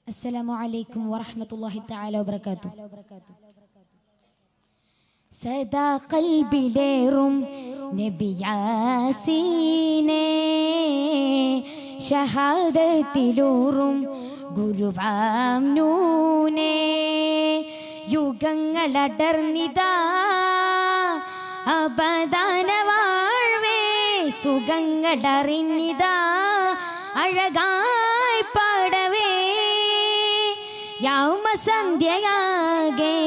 السلام عليكم ورحمة الله تعالى وبركاته. സദാ ഖൽബിലേറും നബി യാസീനെ ഷഹാദത്തിലൂറും ഗുരുവാം നൂനെ യുഗങ്ങളടർന്നിതാ അബദാന വാഴ്വേ സുഖങ്ങളറിഞ്ഞിതാ അഴകായി പാടവേ യൗമസന്ധ്യയാകെ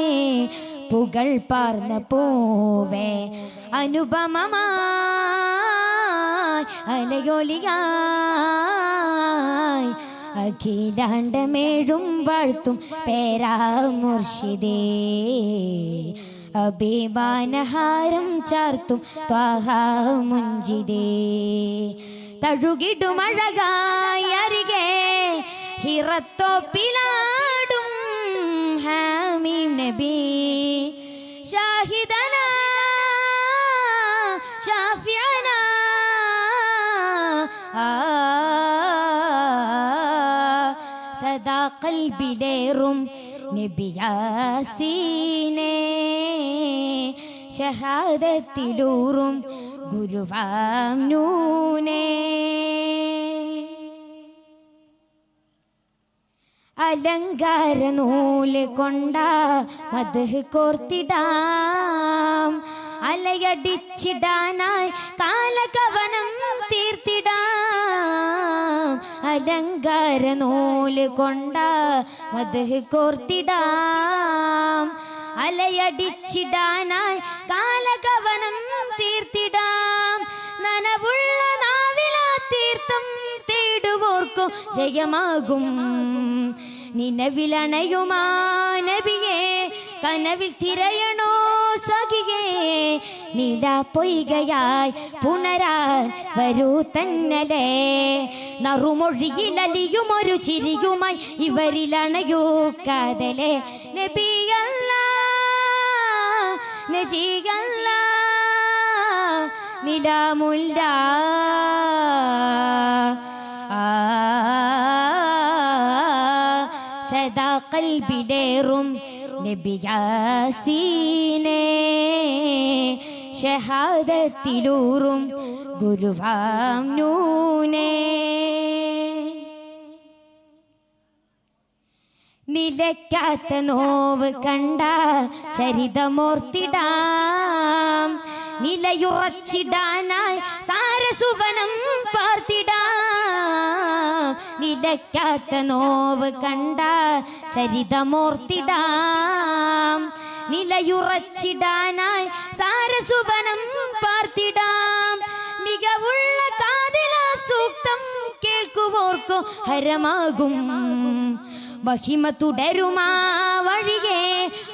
പുകൾ പാർന്ന പൂവേ അനുപമമായി അലയൊലിയായി അഖിലാണ്ടമേഴും വാഴ്ത്തും പേരാ മുർഷിദേ അഭിമാനഹാരം ചാർത്തും ത്വാഹ മുഞ്ചിദേ തഴുകിടുമഴകായി അരികെ ഹിറത്തോപ്പിലാടും ഹാമീം നബി ഷാഹിദനാ ഷാഫിഅനാ സദാ ഖൽബിലേറും നബി യാസീനെ ഷഹാദത്തിലൂറും ഗുരുവാം നൂനെ അലങ്കാര നൂല് കൊണ്ട മദ്ഹ് കോർത്തിടാം അലയടിച്ചിടാനായി കാലകവനം തീർത്തിടാം അലങ്കാര നൂല് കൊണ്ട മദ്ഹ് കോർത്തിടാം അലയടിച്ചിടാനായി കാലകവനം തീർത്തിടാം നനവുള്ള നാവിലാ തീർത്ഥം തേടുവോർക്കു ജയമാകും നിലവിലണയുമാ നബിയേ കനവിൽ തിരയണോ സഖിയേ നില പൊയ്കയായി പുണരാൻ വരൂ തന്നലേ നറുമൊഴിയിലലിയും ഒരു ചിരിയുമായി ഇവരിലണയൂ കാതലേ നബിയല്ലാ നജിയല്ലാ നിലാമുല്ല സദാ ഖൽബിലേറും നബി യാസീനെ ഷഹാദത്തിലൂറും ഗുരുവാം നൂനെ നിലയ്ക്കാത്ത നോവ് കണ്ട ചരിതമോർത്തിടാം നിലയുറച്ചിടാനായി സാരസുവനം പാർത്തിടാം നിലയ്ക്കാത്ത നോവ് കണ്ട ചരിതമോർത്തിടാം നിലയുറച്ചിടാനായി സാരസുവനം പാർത്തിടാം മികവുള്ള കാതിലാ സൂക്തം കേൾക്കുവോർക്കു ഹരമാകും മഹിമ തുടരുമാ വഴിയേ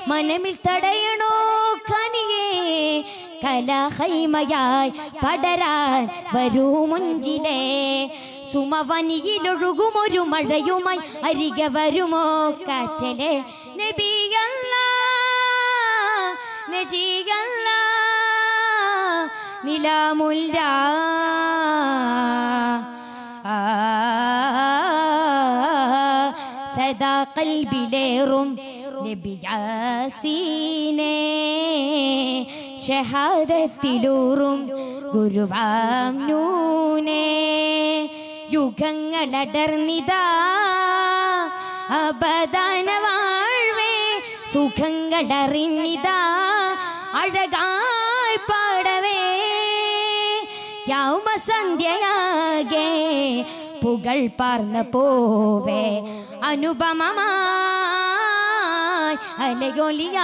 മനമിൽ തടയണോ കനിയേ കലഹൈമയായി പടരാൻ വരൂ മുഞ്ചിലേ സുമവനിയിലൊഴുകുമൊരു മഴയുമായി അരികെ വരുമോ കാറ്റലേ നബിയല്ലാ നജിയല്ലാ നിലാമുല്ല സദാ ഖൽബിലേറും നബി യാസീനെ ഷഹാദത്തിലൂറും ഗുരുവാം നൂനെ യുഗങ്ങളടർന്നിതാ അബദാന വാഴ്വേ സുഖങ്ങളറിഞ്ഞിതാ അഴകായി പാടവേ യൗമസന്ധ്യയാകെ പുകൾ പാർന്ന പോവേ അനുപമമായി അലയൊലിയായി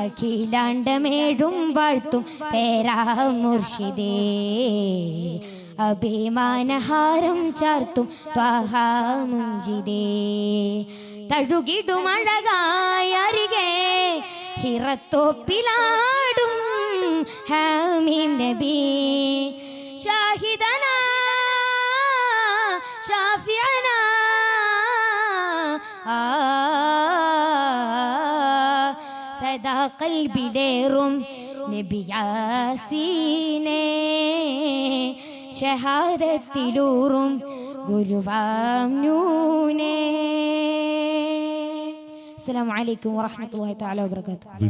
അഖിലാണ്ടമേഴും വാഴ്ത്തും പേരാ മുർഷിദേ അഭിമാനഹാരം ചാർത്തും ത്വാഹ മുഞ്ചിദേ തഴുകിടുമഴകായി അരികെ ഹിറത്തോപ്പിലാടും ഹാമീം നബി ഷാഹിദനാ ഷാഫിഅനാ സദാ ഖൽബിലേറും നബി യാസീനെ ഷഹാദത്തിലൂറും ഗുരുവാം നൂനേ. അസ്സലാമു അലൈക്കും വറഹ്മത്തുള്ളാഹി തആല വബറകാതുഹു.